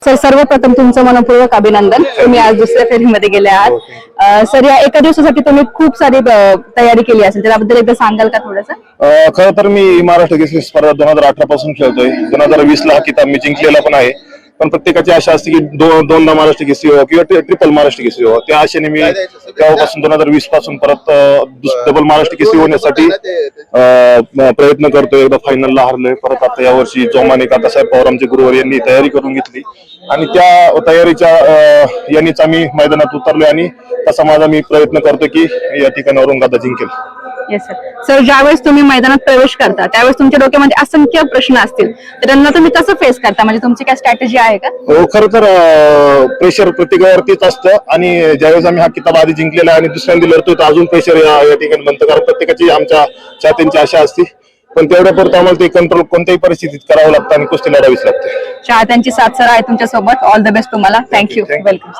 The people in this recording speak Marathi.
सर सर्वप्रथम तुमचं मनपूर्वक अभिनंदन. तुम्ही आज दुसऱ्या फेरीमध्ये गेले आहात. सर या एका दिवसासाठी तुम्ही खूप सारी तयारी केली असेल, त्याबद्दल एकदा सांगाल का थोडंसं? खरं तर मी महाराष्ट्र केसरी स्पर्धा 2018 पासून खेळतोय. 2020 ला हा किताब मी जिंकलेला पण आहे. पण प्रत्येकाची आशा असते की दोनदा महाराष्ट्र केसरी हो किंवा ट्रिपल महाराष्ट्र केसरी हो. त्या आशेने मी तेव्हापासून 2020 पासून परत डबल महाराष्ट्र केसरी होण्यासाठी प्रयत्न करतोय. एकदा फायनलला हारलोय. परत आता यावर्षी जोमाने काकासाहेब पवार आमचे गुरुवर यांनी तयारी करून घेतली आणि त्या तयारीच्या यांनीच आम्ही मैदानात उतरलोय आणि तसा माझा मी प्रयत्न करतो की या ठिकाणी औरंगाबाद जिंकेल. Yes sir. सर ज्यावेळेस तुम्ही मैदानात प्रवेश करता त्यावेळेस तुमच्या डोक्यामध्ये असंख्य प्रश्न असतील, तर त्यांना तुम्ही कसं फेस करता? म्हणजे तुमची काय स्ट्रॅटेजी आहे का? हो, खरं तर प्रेशर प्रत्येकावरतीच असतं आणि ज्यावेळेस आम्ही हा किताब आधी जिंकलेला आणि दुसऱ्यांदा लढतोय तर अजून प्रेशर या ठिकाणी बनतं. कारण प्रत्येकाची आमच्या चाहत्यांची आशा असते, पण तेवढ्या परत आम्हाला ते कंट्रोल कोणत्याही परिस्थितीत करावं लागतं आणि कुस्ती लढावीच लागते. चाहत्यांची साथ सर आहे तुमच्या सोबत. ऑल द बेस्ट तुम्हाला. थँक्यू. वेलकम.